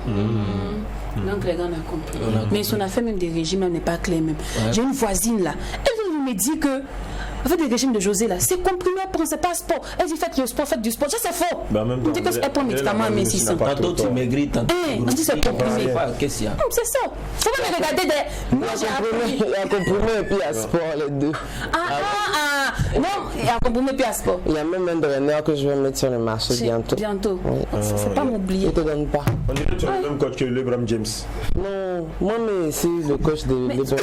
Donc les gars, on a compris. Mais son affaire même des régimes, elle n'est pas claire même. J'ai une voisine là. Elle me dit que En fait, le régime de José, là, c'est comprimé, elle prend, c'est pas sport. Elle dit faites du sport. Ça, c'est faux. Bah, même On dit qu'elle prend médicaments à 1600. Tantôt tu maigris, tantôt On dit c'est comprimé. Qu'est-ce qu'il y a? C'est ça. Faut pas me regarder des. Moi, j'ai appris. Il y a comprimé et puis il y a sport, les deux. Non, il y a comprimé puis à sport. Il y a même un draineur que je vais mettre sur le marché bientôt. Bientôt. Oui. C'est pas m'oublier. Je te donne pas. On dirait que tu es le même coach que LeBron James. Non, moi, mais c'est le coach des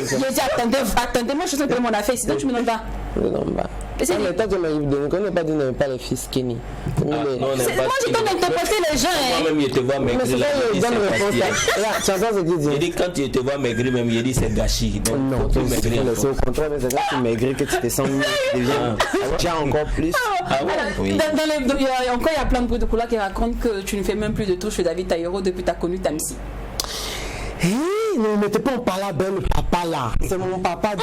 J'ai dit attendez, moi je suis simplement mon affaire, sinon tu me donnes pas. Je ne donne pas. C'est Mais toi, tu m'as dit, on n'est pas dit, n'aime pas les filles skinny. Non, Moi je donne d'interpréter les gens. Moi-même, il te vois Mais c'est maigrir. pas une bonne réponse. Là, tu entends ce qu'il dit. Il dit quand tu te vois maigrir, même il dit c'est gâchis. Donc, Non, tu c'est maigrir. au contraire, mais c'est quand tu maigris que tu te sens mieux, tu deviens déjà encore plus. Ah ouais? Oui. Il y a plein de bruits de couloir qui racontent que tu ne fais même plus de touches chez David Taïro depuis que tu as connu Tamsi. Ne me mettez pas en parlant ben le papa là. C'est mon papa,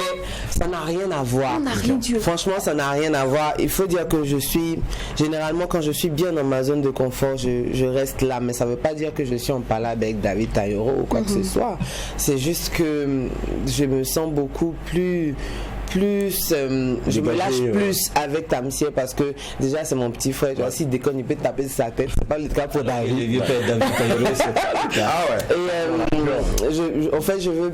ça n'a rien à voir. On n'a rien dit. Franchement, ça n'a rien à voir. Il faut dire que je suis, généralement, quand je suis bien dans ma zone de confort, je reste là. Mais ça ne veut pas dire que je suis en parlant avec David Taïro ou quoi que ce soit. C'est juste que je me sens beaucoup plus je me lâche plus avec Tamsier parce que déjà c'est mon petit frère, tu vois, s'il déconne il peut taper sur sa tête, c'est pas le cas pour David. Le vieux père David Taïro, c'est pas le cas. Ah ouais. Et en fait je veux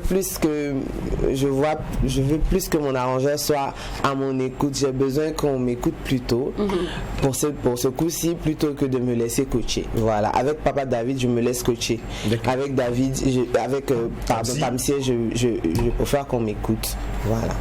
plus que mon arrangeur soit à mon écoute. J'ai besoin qu'on m'écoute plus tôt pour ce coup-ci plutôt que de me laisser coacher. Voilà, avec papa David je me laisse coacher. Avec David, Tamsier je préfère qu'on m'écoute. Voilà.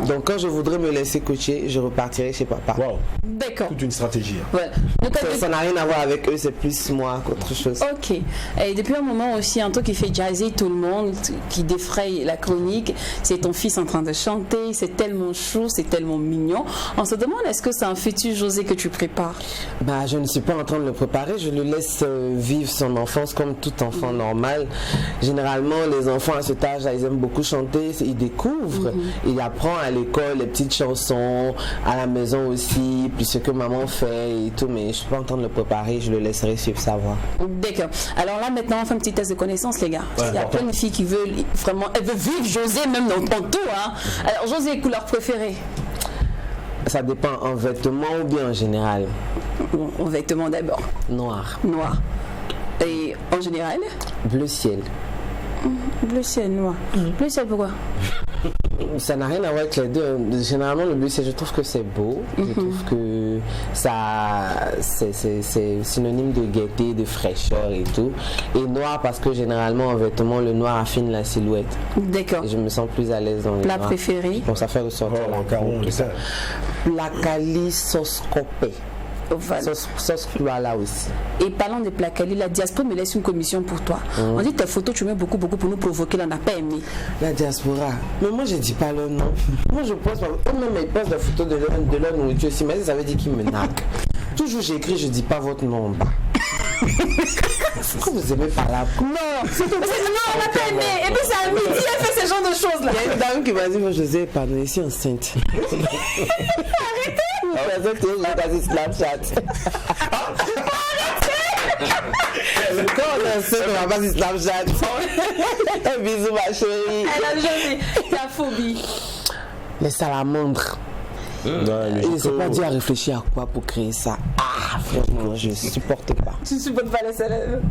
Donc quand je voudrais me laisser coacher, je repartirai chez papa. Wow. D'accord. Toute une stratégie. Voilà. Donc, Ça n'a rien à voir avec eux, c'est plus moi qu'autre chose. ok. Et depuis un moment aussi, un truc qui fait jazzer tout le monde, qui défraye la chronique, c'est ton fils en train de chanter, c'est tellement chou, c'est tellement mignon. On se demande, est-ce que c'est un futur José que tu prépares? Bah, je ne suis pas en train de le préparer, je le laisse vivre son enfance comme tout enfant normal. Généralement, les enfants à cet âge, ils aiment beaucoup chanter, ils découvrent, ils apprennent à l'école les petites chansons, à la maison aussi, puis ce que maman fait et tout, mais je ne suis pas en train de le préparer, je le laisserai suivre sa voie. D'accord. Alors là, maintenant, on fait un petit test de connaissance, les gars. Il y a plein de filles qui veulent vraiment, elles veulent vivre José même dans tout, hein. Alors, José, couleur préférée? Ça dépend en vêtements ou bien en général. Bon, en vêtements d'abord. Noir. Noir. Et en général? Bleu ciel. Bleu ciel, noir. Bleu ciel, pourquoi? Ça n'a rien à voir avec les deux. Généralement, le bleu ciel, je trouve que c'est beau. Je trouve que c'est synonyme de gaieté, de fraîcheur et tout. Et noir parce que généralement, en vêtements, le noir affine la silhouette. D'accord. Et je me sens plus à l'aise dans le Plat noir. préféré? Bon, ça fait ressortir la Caron, c'est ça. Placali sauce copé. Voilà. Sauce là aussi. Et parlant de Placali, la diaspora me laisse une commission pour toi. On dit tes photos, tu mets beaucoup pour nous provoquer, on n'a pas aimé. La diaspora. Mais moi, je dis pas leur nom. Moi, je poste, même ils postent la photo de leur nourriture. Si ça veut dire qu'ils me naquent. Toujours j'écris, je dis pas votre nom en bas. Pourquoi vous aimez pas la peau? Non, on n'a pas aimé. Et puis c'est à midi, elle fait ce genre de choses là. Il y a une dame qui m'a dit, moi, José, pardon, je suis enceinte. Arrêtez! J'ai passé Snapchat. Quand on est enceinte, on va passer Snapchat. Un bisou, ma chérie. Elle a déjà dit la phobie. Les salamandres. Il ne s'est pas dit à réfléchir à quoi pour créer ça. Ah, franchement, je ne supporte pas. Tu ne supportes pas les salades.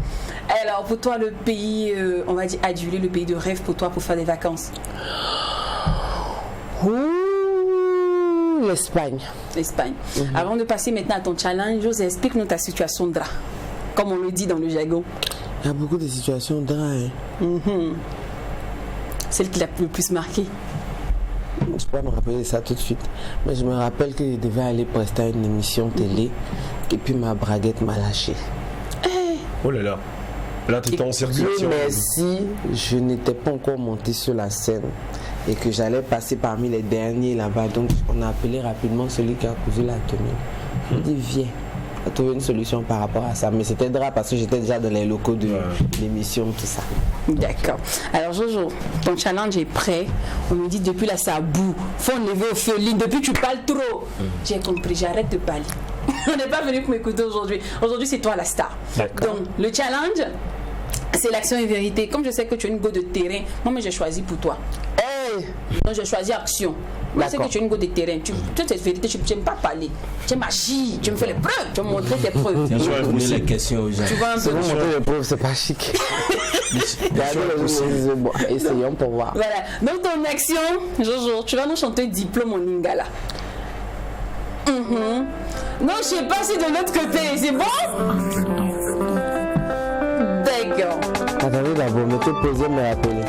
Alors, pour toi, le pays, on va dire adulé, le pays de rêve pour toi pour faire des vacances? L'Espagne. L'Espagne. Avant de passer maintenant à ton challenge, José, explique-nous ta situation de drap, comme on le dit dans le jargon. Il y a beaucoup de situations de drap. Celle qui l'a le plus marqué. Je ne peux pas me rappeler ça tout de suite. Mais je me rappelle que je devais aller prester à une émission télé et puis ma braguette m'a lâché. Oh là là. Là, tu étais en circulation. Mais si je n'étais pas encore monté sur la scène et que j'allais passer parmi les derniers là-bas, donc on a appelé rapidement celui qui a cousu la tenue. Je lui ai dit, viens, on va trouver une solution par rapport à ça. Mais c'était drap parce que j'étais déjà dans les locaux de l'émission, tout ça. D'accord. Alors Jojo, ton challenge est prêt. On me dit depuis là ça boue. Faut enlever au feu. Depuis tu parles trop. J'ai compris, j'arrête de parler. On n'est pas venu pour m'écouter aujourd'hui. Aujourd'hui c'est toi la star. Donc le challenge, c'est l'action et vérité. Comme je sais que tu es une go de terrain, moi j'ai choisi pour toi. Hey, Non, j'ai choisi action. Moi, c'est que tu es une go de terrain. Tu as cette vérité, tu n'aimes pas parler. Tu aimes agir, tu me fais les preuves, tu me montrer tes preuves. Tu vas poser les questions aux gens. Tu vois un peu. Montrer les preuves, c'est pas chic. Bon, essayons pour voir. Voilà. Donc, ton action, Jojo, tu vas nous chanter Diplôme en Lingala. Non, je sais pas si de l'autre côté, c'est bon? D'accord. Attendez d'abord, mettez posé, me rappeler.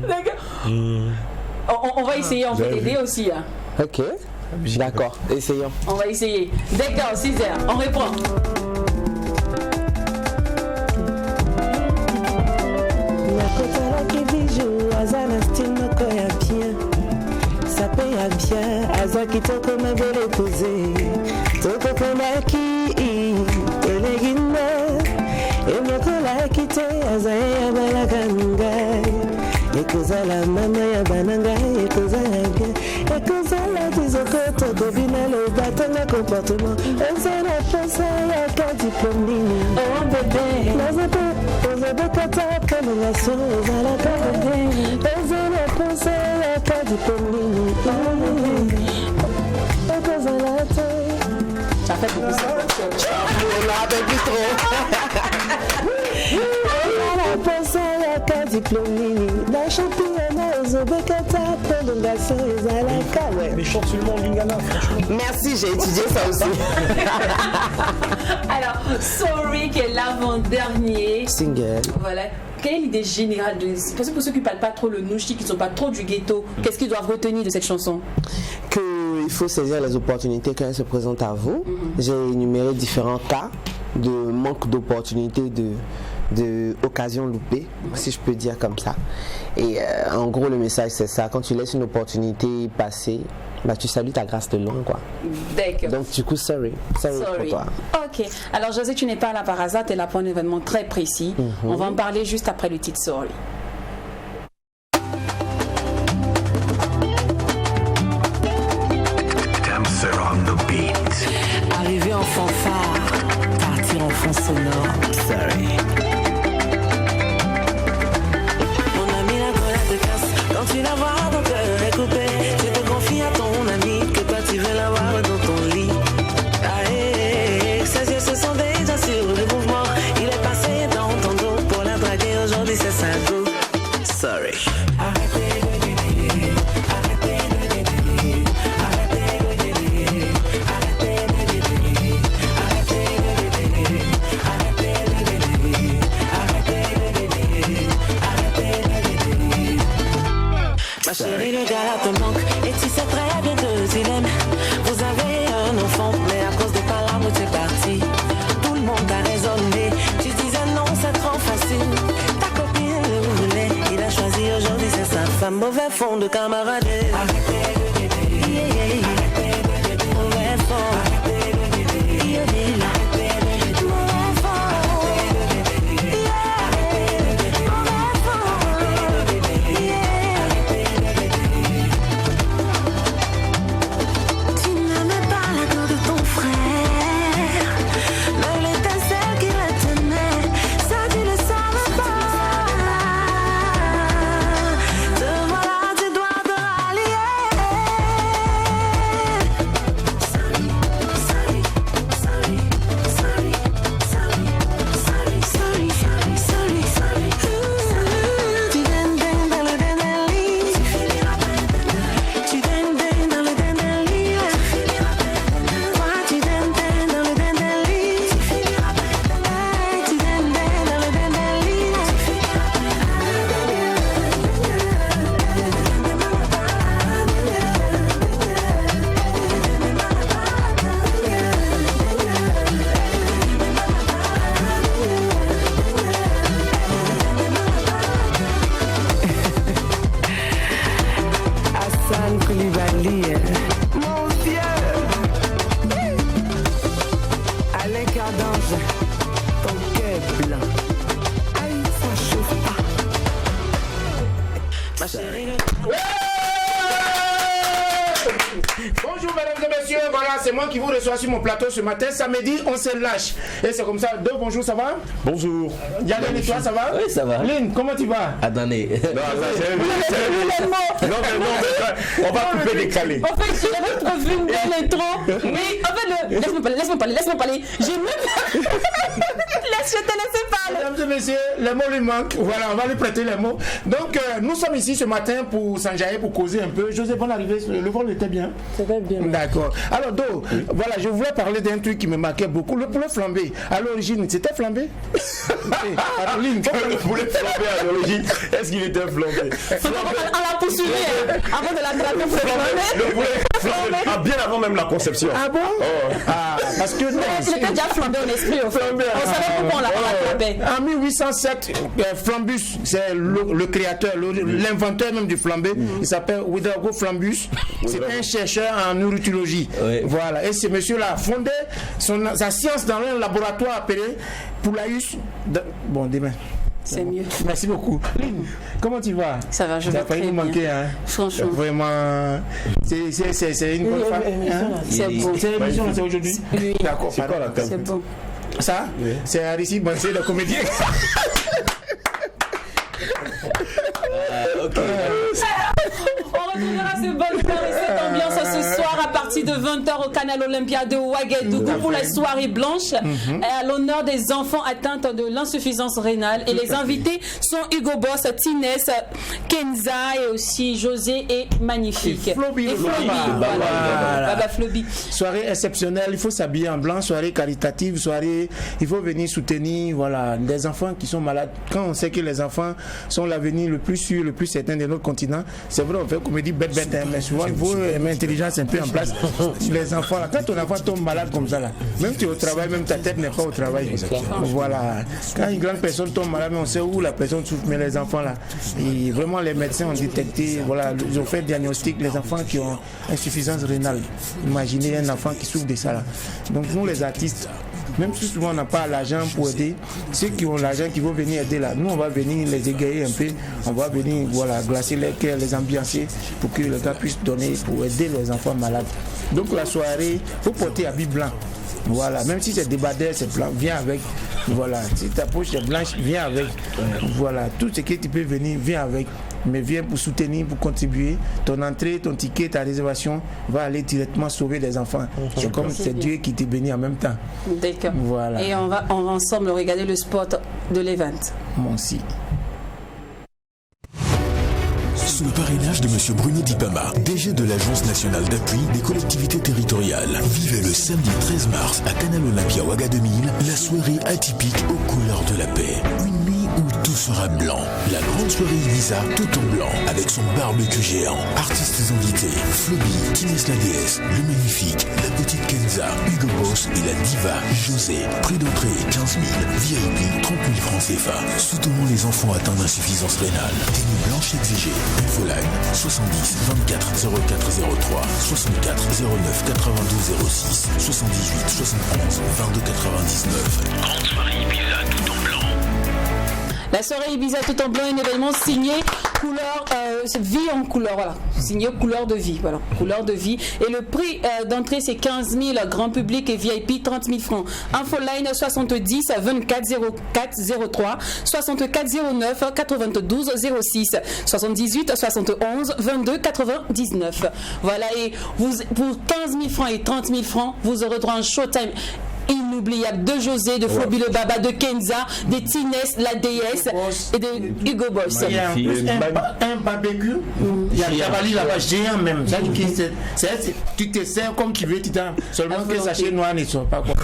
D'accord. On va essayer, on peut t'aider aussi. Hein. Ok, d'accord, essayons. On va essayer. D'accord, 6h, on reprend. Ça paye bien, Aza qui t'a comme un bel épousé. Toko Komaki, Telegina, et Mokola qui t'a Aza et Abalaganga. Et Kozala Mama Yabananga, et Kozala bien, et Kozala Tizoko, Tokobina, le bâton, le comportement. Et ça n'a pas ça, y'a qu'un diplôme. Oh bébé, Ozabo Kata, Kamelasso, Ozala Kabé, Ozala Ponce, y'a qu'un diplôme. Ça fait beaucoup ça. On l'a avec plus trop. La pensée à qu'un diplôme. La championnat aux Obekata, prolongation et à la Kawe. Mais chante seulement Lingala, franchement. Merci, j'ai étudié ça aussi. Alors, Sorry, qui est l'avant-dernier. Single. Voilà. Quelle est l'idée générale de... Parce que pour ceux qui ne parlent pas trop le nouchi, qui ne sont pas trop du ghetto, qu'est-ce qu'ils doivent retenir de cette chanson? Il faut saisir les opportunités quand elles se présentent à vous. J'ai énuméré différents cas de manque d'opportunités, de occasions loupées, si je peux dire comme ça. Et en gros, le message, c'est ça. Quand tu laisses une opportunité passer, bah, tu salues ta grâce de loin, quoi. D'accord. Donc, du coup, sorry pour toi. Ok. Alors, José, tu n'es pas là par hasard. Tu es là pour un événement très précis. On va en parler juste après le titre Sorry. Arriver en fanfare, partir en fond sonore. Sorry. Mon ami, la colère te casse. Quand tu la vois, ton cœur est coupé. Tu te confies à ton ami que toi tu veux l'avoir dans ton lit. Ses yeux se sont déjà sur le mouvement. Il est passé dans ton dos pour la draguer. Aujourd'hui, c'est sa go. Sorry. Ma chérie, le gars te manque. Et tu sais très bien que tu l'aimes. Vous avez un enfant, mais à cause des palabres, tu es parti. Tout le monde a raisonné. Tu disais non, c'est trop facile. Ta copine le voulait. Il a choisi aujourd'hui, c'est sa femme. Mauvais fond de camaraderie. Mauvais fond. Bonjour mesdames et messieurs, voilà, c'est moi qui vous reçois sur mon plateau ce matin. Samedi, on se lâche. Et c'est comme ça. Bonjour, ça va? Bonjour. Yann et toi, ça va? Oui, ça va. Lynn, comment tu vas? Attendez. Non, on va couper décalé. En fait, j'avais trouvé une belle intro. Oui, en fait, laisse-moi parler. J'ai même... Je te laisse parler. Mesdames et messieurs, les mots lui manquent. Voilà, on va lui prêter les mots. Donc, nous sommes ici ce matin pour s'enjailler, pour causer un peu. José, bonne arrivée. Le vol était bien? C'était bien. D'accord. Alors, Do, voilà, je voulais parler d'un truc qui me marquait beaucoup. Le poulet flambé. À l'origine, c'était flambé? Alors, Lynn, le poulet flambé à l'origine, est-ce qu'il était flambé? On l'a poursuivi avant de l'attraper pour le Le poulet flambé. Ah, bien avant même la conception. Ah bon? Ah, parce que non. Il était déjà flambé en esprit. On savait pourquoi on l'a attrapé. En 1807, Flambus, c'est le créateur, l'inventeur même du flambé. Il s'appelle Widrago Flambus. C'est un chercheur en neurologie. Oui. Voilà. Et ce monsieur-là a fondé sa science dans un laboratoire appelé Poulaïus. Bon, demain. C'est mieux. Merci beaucoup. Comment tu vas? Ça va, je vais très nous bien. manquer, hein? Franchement. Vraiment, c'est une bonne femme. Hein? C'est beau. C'est l'émission, c'est aujourd'hui? Oui. D'accord, C'est quoi la table? C'est beau. Ça, c'est Arissi Bansé, le comédien. On retrouvera ce bon cœur et cette ambiance ce soir à partir de 20h au Canal Olympia de Ouagadougou pour la soirée blanche à l'honneur des enfants atteints de l'insuffisance rénale. Et les invités sont Hugo Boss, Tinès, Kenza et aussi José et Magnifique. Et Floby. Voilà. Baba Floby. Soirée exceptionnelle, il faut s'habiller en blanc, soirée caritative, soirée, il faut venir soutenir voilà, des enfants qui sont malades. Quand on sait que les enfants sont l'avenir le plus sûr, le plus certain de notre continent, c'est vrai, on fait comme dit bête, mais souvent il faut mettre l'intelligence un peu en place. Les enfants, là, quand ton enfant tombe malade comme ça, là, même tu es au travail, même ta tête n'est pas au travail. Voilà. Quand une grande personne tombe malade, on sait où la personne souffre, mais les enfants là, et vraiment les médecins ont détecté, voilà, ils ont fait le diagnostic, les enfants qui ont insuffisance rénale. Imaginez un enfant qui souffre de ça là. Donc nous les artistes, même si souvent on n'a pas l'argent pour aider, ceux qui ont l'argent qui vont venir aider là, nous on va venir les égayer un peu, on va venir voilà, glacer les cœurs, les ambiancer pour que les gars puissent donner pour aider les enfants malades. Donc la soirée, il faut porter habit blanc. Voilà, même si c'est débardeur, c'est blanc, viens avec. Voilà, si ta poche est blanche, viens avec. Voilà, tout ce que tu peux venir, viens avec. Mais viens pour soutenir, pour contribuer. Ton entrée, ton ticket, ta réservation va aller directement sauver des enfants. C'est comme c'est Dieu qui te bénit en même temps. D'accord. Voilà. Et on va ensemble regarder le spot de l'event. Moi aussi. Sous le parrainage de M. Bruno Dipama, DG de l'Agence nationale d'appui des collectivités territoriales, vivez le samedi 13 mars à Canal Olympia Ouaga 2000 la soirée atypique aux couleurs de la paix. Une nuit où tout sera blanc. La grande soirée Ibiza tout en blanc avec son barbecue géant. Artistes invités, Floby, Tinès la déesse, le magnifique, la petite Kenza, Hugo Boss et la diva José. Prix d'entrée 15 000, VIP 30 000 francs CFA. Soutenons les enfants atteints d'insuffisance rénale. Tenue blanche exigée. Infoline 70 24 0403 64 09 92 06 78 71 22 99. Grande soirée Ibiza tout en blanc. La soirée Ibiza tout en blanc, un événement signé couleur, vie en couleur, voilà, signé couleur de vie, voilà, couleur de vie. Et le prix d'entrée c'est 15 000, grand public et VIP 30 000 francs. Infoline 70 24 04 03 64 09 92 06 78 71 22 99. Voilà, et vous pour 15 000 francs et 30 000 francs, vous aurez droit à un showtime inoubliable de José, de Floby le Baba, de Kenza, de Tinès, la déesse et de Hugo Boss. Il y a un barbecue, il y a Tabali là-bas, géant même. Tu te sers comme tu veux, seulement que sachet noir ne soit pas quoi.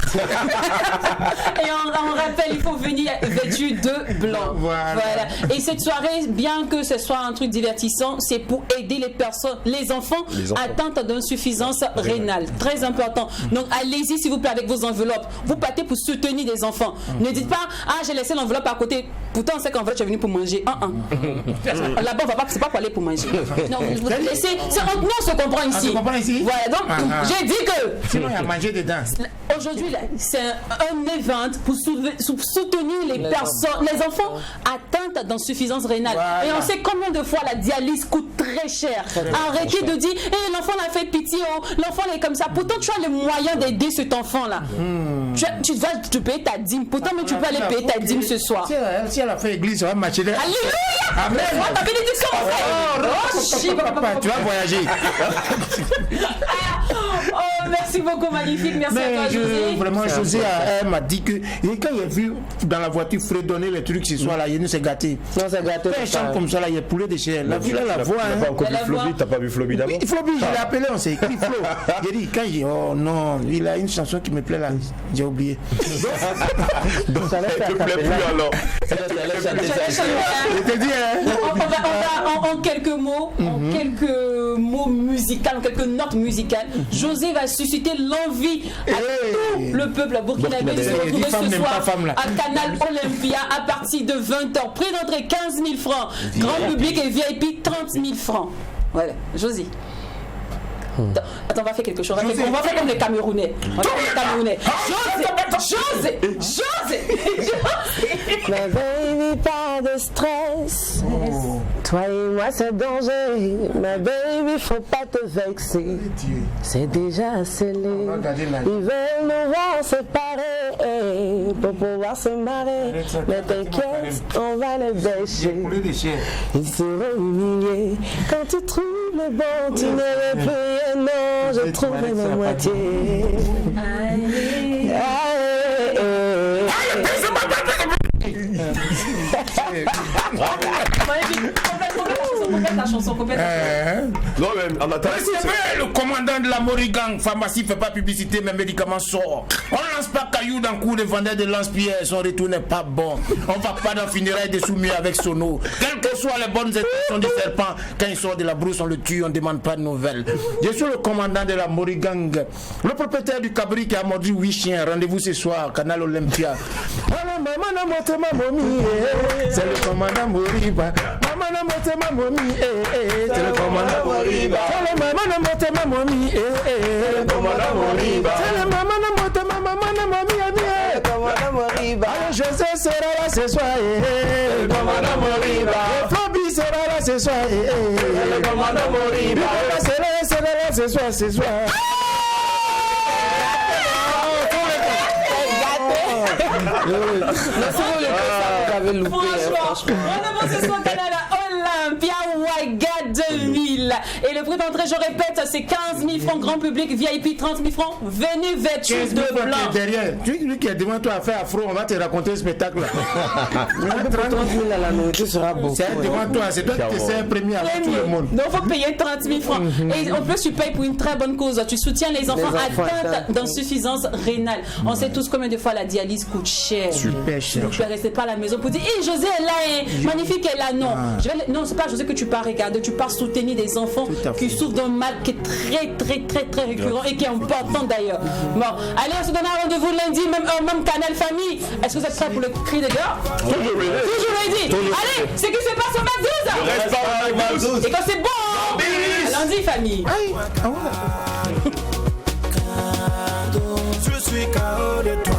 Et on rappelle, il faut venir vêtu de blanc. Voilà. Et cette soirée, bien que ce soit un truc divertissant, c'est pour aider les personnes, les enfants atteints d'insuffisance rénale. Très important. Donc allez-y s'il vous plaît avec vos enveloppes. vous partez pour soutenir des enfants. Ne dites pas, j'ai laissé l'enveloppe à côté. Pourtant, on sait qu'en vrai, tu es venu pour manger. Là-bas, c'est pas pour aller pour manger. Non, vous laissez. Non, on se comprend ici. On se comprend ici? Voilà, donc, j'ai dit que. Sinon, il y a mangé dedans. Aujourd'hui, c'est un event pour soutenir les personnes, les enfants atteints d'insuffisance rénale. Voilà. Et on sait combien de fois la dialyse coûte très cher. Arrêtez de dire, l'enfant l'a fait pitié, l'enfant est comme ça. Pourtant, tu as les moyens d'aider cet enfant-là. Tu vas te payer ta dîme. Pourtant, mais tu peux aller payer ta dîme ce soir. Si elle a fait église, on va marcher là. Alléluia! Amen. Ta bénédiction, mon frère. Tu vas voyager. Merci beaucoup, magnifique. Merci à toi, José. Vraiment, José m'a dit que quand il a vu dans la voiture fredonner les trucs ce soir là, il nous s'est gâté. Non, c'est gâté. Quand il chante comme ça là, il y a poulet de chair. La ville la voix. Tu n'as pas encore vu Floby? T'as pas vu Floby d'abord? Floby, je l'ai appelé, on s'est écrit Flo. J'ai dit, quand il oh non, il a une chanson qui me plaît là, j'ai oublié. Donc ça ne te plaît plus alors. Je te dis, en quelques mots, musicaux, en quelques notes musicales, José va susciter l'envie à tout le peuple burkinabé de se retrouver ce soir à Canal Olympia à partir de 20h. Prix d'entrée 15 000 francs, grand public et VIP 30 000 francs. Voilà, José. Attends, on va faire quelque chose. On va faire comme les Camerounais. José. Ma baby, pas de stress. Toi et moi, c'est danger. Ma baby, faut pas te vexer. C'est déjà scellé. Ils veulent nous voir séparés pour pouvoir se marrer. Mais t'inquiète, on va les bêcher. Ils seront humiliés. Quand tu trouves le bon, tu n'aurais plus rien. Non, je trouve ma moitié. Complète la chanson, complète la chanson. Non, mais en attendant. C'est vrai, le commandant de la Morigang pharmacie fait pas publicité, mes médicaments sortent. On lance pas cailloux dans le cou, les vendeurs de lance-pierre, son retour n'est pas bon. On va pas dans funérailles des soumis avec Sono. Quelles que soient les bonnes intentions du serpent, quand il sort de la brousse, on le tue, on demande pas de nouvelles. Je suis le commandant de la Morigang, le propriétaire du cabri qui a mordu 8 chiens. Rendez-vous ce soir, Canal Olympia. C'est le commandant Moriba. C'est le commandant Moriba. C'est le maman monte ma momie. C'est le commandant Moriba. C'est le maman monte ma momie. C'est le commandant Moriba. José sera là ce soir. C'est le commandant Moriba. Floby sera là ce soir. C'est le commandant Moriba. Sera là ce soir. Franchement, on avance ce soir Canal Olympia Ouaga 2000. Et le prix d'entrée, je répète, c'est 15 000 francs grand public, VIP 30 000 francs. Venez vêtus de blanc. Derrière, lui qui est devant toi à faire afro, on va te raconter le spectacle. 30 000 à la nourriture sera beau. C'est devant toi, c'est toi qui es premier avec tout le monde. Donc il faut payer 30 000 francs. Et en plus, tu payes pour une très bonne cause. Tu soutiens les enfants atteints d'insuffisance rénale. On sait tous combien de fois la dialyse coûte cher. Super cher. Donc tu ne restes pas à la maison pour dire José est là, magnifique est là. Non, non, c'est pas José que tu pars regarder, tu pars soutenir des enfants qui souffrent d'un mal qui est très récurrent et qui est important d'ailleurs. Bon, allez, on se donne un rendez-vous lundi, même Canal Famille. Est-ce que vous êtes prêts pour le cri de guerre? Toujours ready. Allez, c'est qui se passe au Mac 12. Et quand c'est bon, lundi famille. Je suis KO de tout.